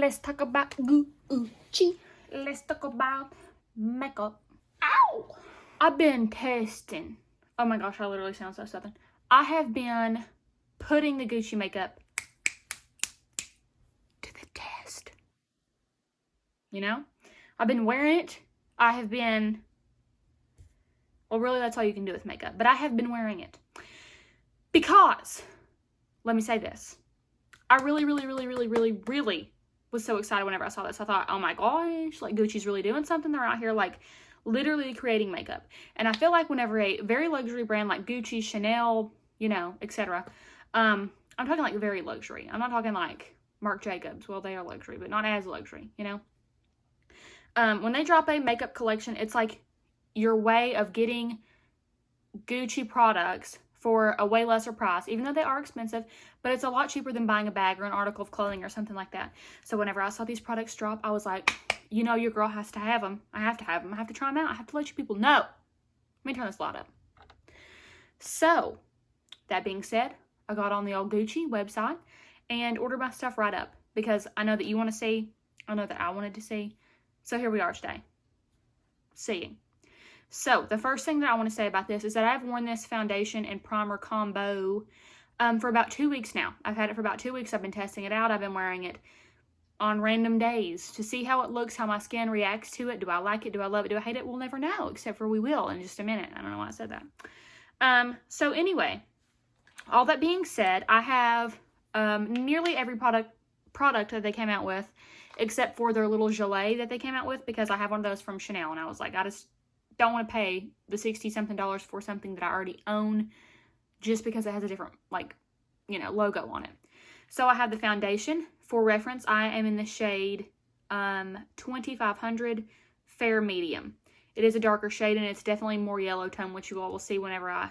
Let's talk about Gucci. Let's talk about makeup. Ow! I've been testing. Oh my gosh, I literally sound so southern. I have been putting the Gucci makeup to the test. You know? I've been wearing it. I have been... Well, really, that's all you can do with makeup. But I have been wearing it. Because, let me say this. I really was so excited whenever I saw this. I thought, oh my gosh, like Gucci's really doing something. They're out here like literally creating makeup. And I feel like whenever a very luxury brand like Gucci, Chanel, you know, etc. I'm talking like very luxury. I'm not talking like Marc Jacobs. Well, they are luxury, but not as luxury, you know. When they drop a makeup collection, it's like your way of getting Gucci products for a way lesser price, even though they are expensive, but it's a lot cheaper than buying a bag or an article of clothing or something like that. So whenever I saw these products drop, I was like, you know, your girl has to have them. I have to have them. I have to try them out. I have to let you people know. Let me turn this light up. So, that being said, I got on the old Gucci website and ordered my stuff right up because I know that you want to see. I know that I wanted to see. So here we are today. Seeing. So, the first thing that I want to say about this is that I've worn this foundation and primer combo for about 2 weeks now. I've had it for about 2 weeks. I've been testing it out. I've been wearing it on random days to see how it looks, how my skin reacts to it. Do I like it? Do I love it? Do I hate it? We'll never know, except for we will in just a minute. I don't know why I said that. So anyway, all that being said, I have nearly every product that they came out with, except for their little gelée that they came out with, because I have one of those from Chanel, and I was like, I just don't want to pay the $60-something for something that I already own just because it has a different, like, you know, logo on it. So I have the foundation. For reference, I am in the shade 2500 Fair Medium. It is a darker shade, and it's definitely more yellow tone, which you all will see whenever I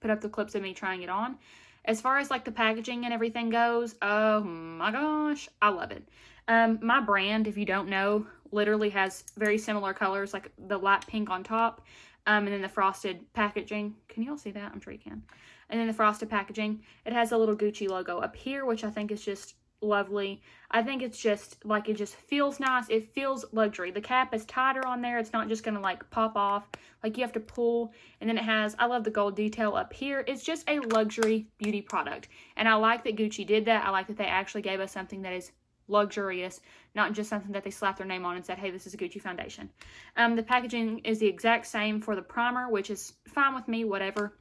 put up the clips of me trying it on. As far as, like, the packaging and everything goes, oh my gosh, I love it. My brand, if you don't know, literally has very similar colors, like the light pink on top, and then the frosted packaging. Can you all see that? I'm sure you can. And then the frosted packaging. It has a little Gucci logo up here, which I think is just lovely. I think it's just, like, it just feels nice. It feels luxury. The cap is tighter on there. It's not just going to, like, pop off. Like, you have to pull. And then it has, I love the gold detail up here. It's just a luxury beauty product. And I like that Gucci did that. I like that they actually gave us something that is luxurious, not just something that they slapped their name on and said, hey, this is a Gucci foundation. The packaging is the exact same for the primer, which is fine with me, whatever.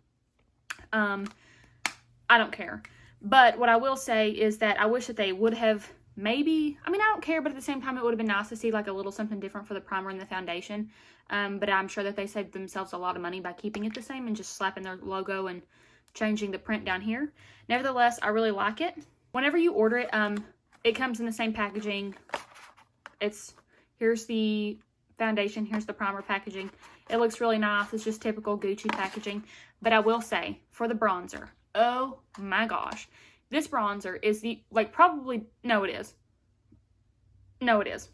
I don't care. But what I will say is that I wish that they would have maybe, I mean, I don't care, but at the same time, it would have been nice to see like a little something different for the primer and the foundation. But I'm sure that they saved themselves a lot of money by keeping it the same and just slapping their logo and changing the print down here. Nevertheless, I really like it. Whenever you order it, it comes in the same packaging. Here's the foundation, here's the primer packaging. It looks really nice. It's just typical Gucci packaging. But I will say, for the bronzer, oh my gosh. This bronzer is the, like, probably, no it is. No it is.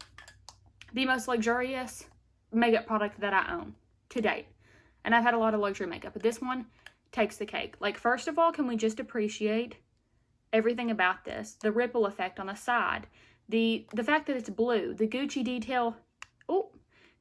The most luxurious makeup product that I own to date. And I've had a lot of luxury makeup, but this one takes the cake. Like, first of all, can we just appreciate everything about this? The ripple effect on the side. The fact that it's blue. The Gucci detail. Oh,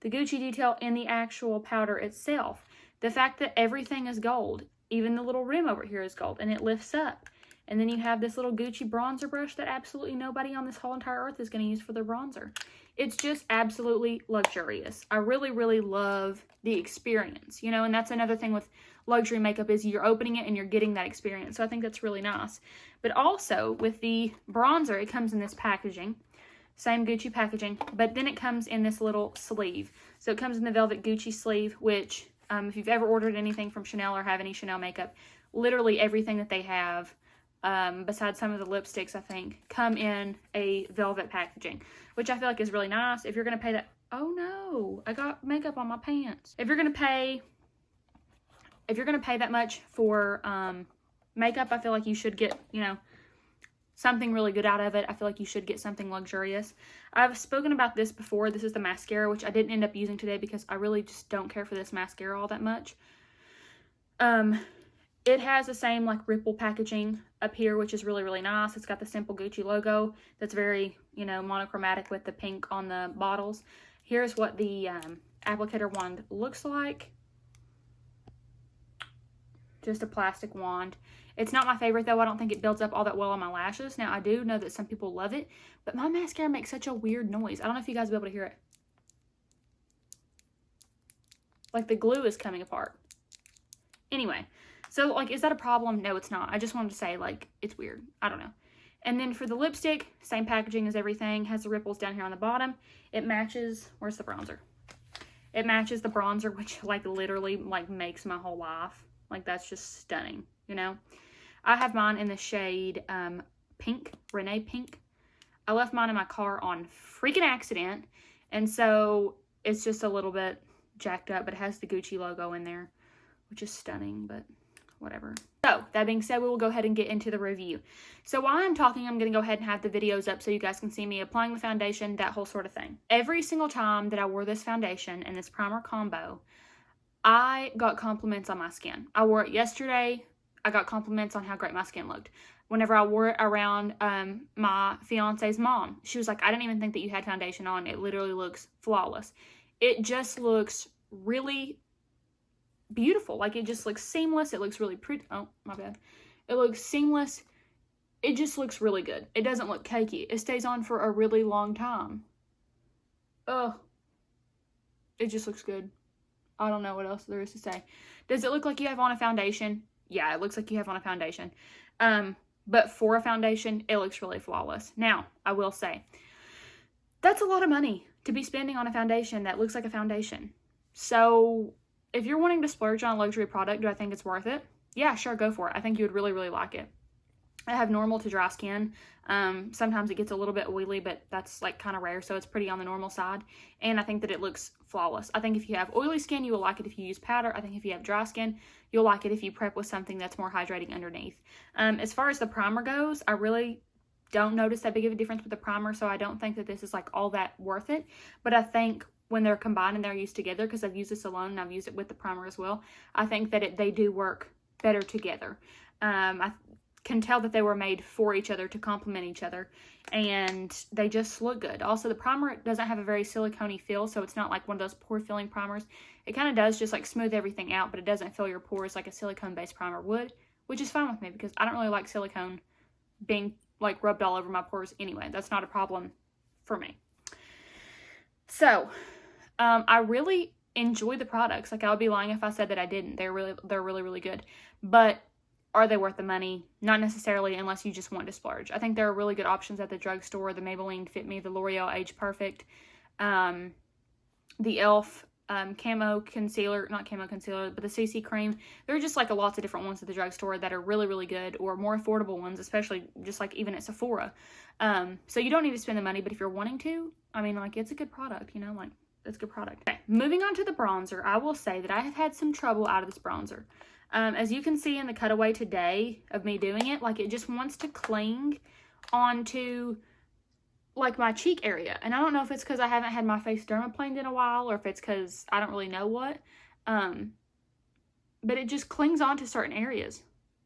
the Gucci detail in the actual powder itself. The fact that everything is gold. Even the little rim over here is gold. And it lifts up. And then you have this little Gucci bronzer brush that absolutely nobody on this whole entire earth is going to use for their bronzer. It's just absolutely luxurious. I really love the experience, you know, and that's another thing with luxury makeup is you're opening it and you're getting that experience. So I think that's really nice. But also with the bronzer, it comes in this packaging, same Gucci packaging, but then it comes in this little sleeve. So it comes in the velvet Gucci sleeve, which if you've ever ordered anything from Chanel or have any Chanel makeup, literally everything that they have, besides some of the lipsticks, I think, come in a velvet packaging, which I feel like is really nice. If you're going to pay that, oh no, I got makeup on my pants. If you're going to pay that much for makeup, I feel like you should get, you know, something really good out of it. I feel like you should get something luxurious. I've spoken about this before. This is the mascara, which I didn't end up using today because I really just don't care for this mascara all that much. It has the same like ripple packaging up here, which is really, really nice. It's got the simple Gucci logo that's very, you know, monochromatic with the pink on the bottles. Here's what the applicator wand looks like. Just a plastic wand. It's not my favorite though. I don't think it builds up all that well on my lashes. Now I do know that some people love it, but my mascara makes such a weird noise. I don't know if you guys will be able to hear it. Like the glue is coming apart. Anyway, so like, is that a problem? No, it's not. I just wanted to say like, it's weird. I don't know. And then for the lipstick, same packaging as everything. Has the ripples down here on the bottom. It matches, where's the bronzer? It matches the bronzer, which like literally like makes my whole life. Like that's just stunning, you know? I have mine in the shade pink, René pink. I left mine in my car on freaking accident. And so it's just a little bit jacked up, but it has the Gucci logo in there, which is stunning, but whatever. So that being said, we will go ahead and get into the review. So while I'm talking, I'm going to go ahead and have the videos up so you guys can see me applying the foundation, that whole sort of thing. Every single time that I wore this foundation and this primer combo, I got compliments on my skin. I wore it yesterday. I got compliments on how great my skin looked. Whenever I wore it around my fiance's mom, she was like, I didn't even think that you had foundation on. It literally looks flawless. It just looks really beautiful. Like it just looks seamless. It looks really pretty. Oh, my bad. It looks seamless. It just looks really good. It doesn't look cakey. It stays on for a really long time. Oh, it just looks good. I don't know what else there is to say. Does it look like you have on a foundation? Yeah, it looks like you have on a foundation. But for a foundation, it looks really flawless. Now, I will say, that's a lot of money to be spending on a foundation that looks like a foundation. So, if you're wanting to splurge on a luxury product, do I think it's worth it? Yeah, sure, go for it. I think you would really, really like it. I have normal to dry skin. Sometimes it gets a little bit oily, but that's like kind of rare, so it's pretty on the normal side. And I think that it looks flawless. I think if you have oily skin, you will like it if you use powder. I think if you have dry skin, you'll like it if you prep with something that's more hydrating underneath. As far as the primer goes, I really don't notice that big of a difference with the primer, so I don't think that this is like all that worth it. But I think when they're combined and they're used together, because I've used this alone and I've used it with the primer as well, I think that they do work better together. I can tell that they were made for each other to complement each other, and they just look good. Also, the primer doesn't have a very silicone-y feel, so it's not like one of those pore filling primers. It kind of does just like smooth everything out, but it doesn't fill your pores like a silicone-based primer would, which is fine with me because I don't really like silicone being like rubbed all over my pores anyway. That's not a problem for me. So, I really enjoy the products. Like, I would be lying if I said that I didn't. They're really, really good. But are they worth the money? Not necessarily, unless you just want to splurge. I think there are really good options at the drugstore. The Maybelline Fit Me, the L'Oreal Age Perfect, the e.l.f. Camo Concealer, not Camo Concealer, but the CC Cream. There are just like lots of different ones at the drugstore that are really, really good, or more affordable ones, especially just like even at Sephora. So you don't need to spend the money, but if you're wanting to, I mean, like, it's a good product, you know, like, it's a good product. Okay, moving on to the bronzer, I will say that I have had some trouble out of this bronzer. As you can see in the cutaway today of me doing it, like, it just wants to cling onto like my cheek area. And I don't know if it's because I haven't had my face dermaplaned in a while, or if it's because I don't really know what. But it just clings onto certain areas.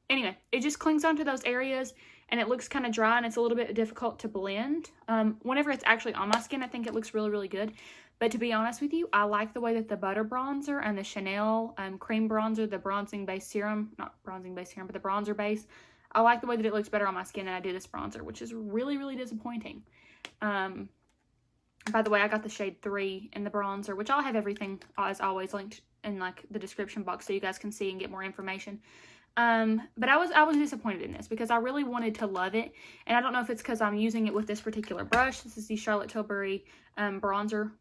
Anyway, it just clings onto those areas, and it looks kind of dry, and it's a little bit difficult to blend. Whenever it's actually on my skin, I think it looks really, really good. But to be honest with you, I like the way that the Butter Bronzer and the Chanel Cream Bronzer, the bronzing base serum, not bronzing base serum, but the bronzer base, I like the way that it looks better on my skin than I do this bronzer, which is really, really disappointing. By the way, I got the shade 3 in the bronzer, which I'll have everything, as always, linked in like the description box so you guys can see and get more information. But I was disappointed in this because I really wanted to love it. And I don't know if it's because I'm using it with this particular brush. This is the Charlotte Tilbury bronzer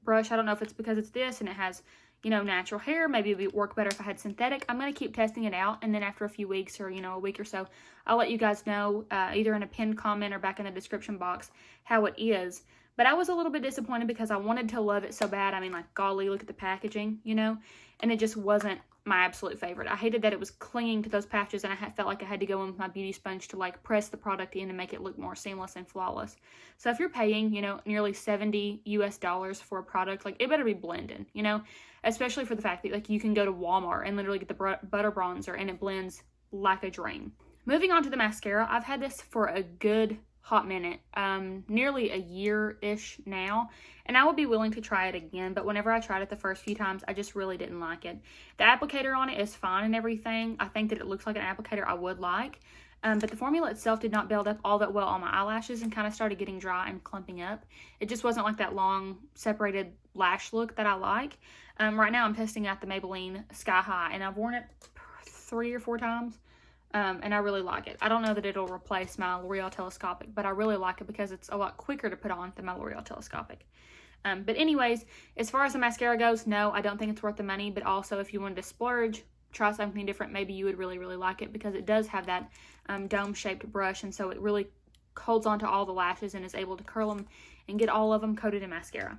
brush. I don't know if it's because it's this and it has, you know, natural hair. Maybe it would work better if I had synthetic. I'm going to keep testing it out, and then after a few weeks, or, you know, a week or so, I'll let you guys know either in a pinned comment or back in the description box how it is. But I was a little bit disappointed because I wanted to love it so bad. I mean, like, golly, look at the packaging, you know, and it just wasn't my absolute favorite. I hated that it was clinging to those patches, and I felt like I had to go in with my beauty sponge to like press the product in and make it look more seamless and flawless. So if you're paying, you know, nearly $70 US for a product, like, it better be blended, you know, especially for the fact that like you can go to Walmart and literally get the butter bronzer and it blends like a dream. Moving on to the mascara, I've had this for a good hot minute, nearly a year-ish now, and I would be willing to try it again, but whenever I tried it the first few times, I just really didn't like it. The applicator on it is fine and everything. I think that it looks like an applicator I would like, but the formula itself did not build up all that well on my eyelashes and kind of started getting dry and clumping up. It just wasn't like that long separated lash look that I like. Right now I'm testing out the Maybelline Sky High, and I've worn it 3 or 4 times. And I really like it. I don't know that it'll replace my L'Oreal Telescopic, but I really like it because it's a lot quicker to put on than my L'Oreal Telescopic. But anyways, as far as the mascara goes, no, I don't think it's worth the money, but also if you wanted to splurge, try something different, maybe you would really, really like it because it does have that dome-shaped brush, and so it really holds onto all the lashes and is able to curl them and get all of them coated in mascara.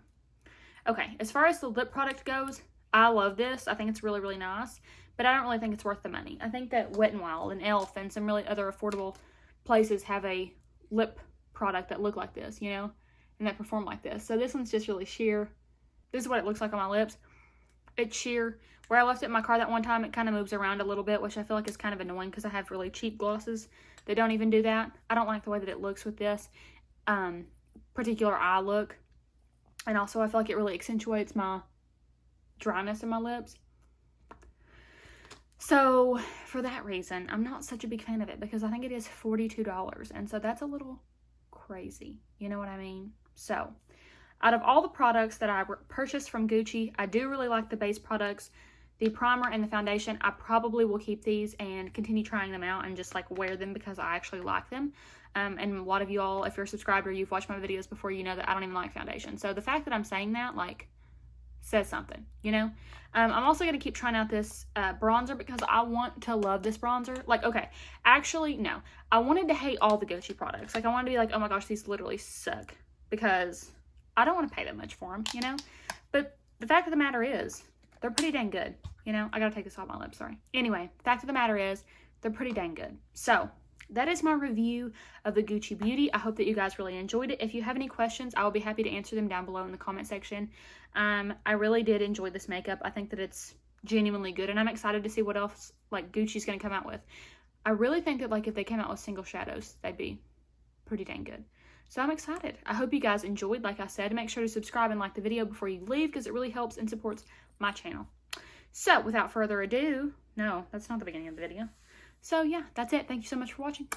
Okay, as far as the lip product goes, I love this. I think it's really, really nice, but I don't really think it's worth the money. I think that Wet n Wild and e.l.f. and some really other affordable places have a lip product that look like this, you know, and that perform like this. So this one's just really sheer. This is what it looks like on my lips. It's sheer. Where I left it in my car that one time, it kind of moves around a little bit, which I feel like is kind of annoying because I have really cheap glosses that don't even do that. I don't like the way that it looks with this particular eye look. And also I feel like it really accentuates my dryness in my lips. So for that reason, I'm not such a big fan of it because I think it is $42, and so that's a little crazy, you know what I mean? So out of all the products that I purchased from Gucci, I do really like the base products. The primer and the foundation, I probably will keep these and continue trying them out and just like wear them because I actually like them. And a lot of you all, if you're subscribed or you've watched my videos before, you know that I don't even like foundation. So the fact that I'm saying that, like, says something, you know? I'm also going to keep trying out this bronzer because I want to love this bronzer. Like, okay, actually, no. I wanted to hate all the Gucci products. Like, I wanted to be like, oh my gosh, these literally suck because I don't want to pay that much for them, you know? But the fact of the matter is, they're pretty dang good, you know? I gotta take this off my lips, sorry. Anyway, fact of the matter is, they're pretty dang good. So, that is my review of the Gucci Beauty. I hope that you guys really enjoyed it. If you have any questions, I will be happy to answer them down below in the comment section. I really did enjoy this makeup. I think that it's genuinely good, and I'm excited to see what else like Gucci's going to come out with. I really think that like if they came out with single shadows, they'd be pretty dang good. So I'm excited. I hope you guys enjoyed. Like I said, make sure to subscribe and like the video before you leave because it really helps and supports my channel. So without further ado, no, that's not the beginning of the video. So yeah, that's it. Thank you so much for watching.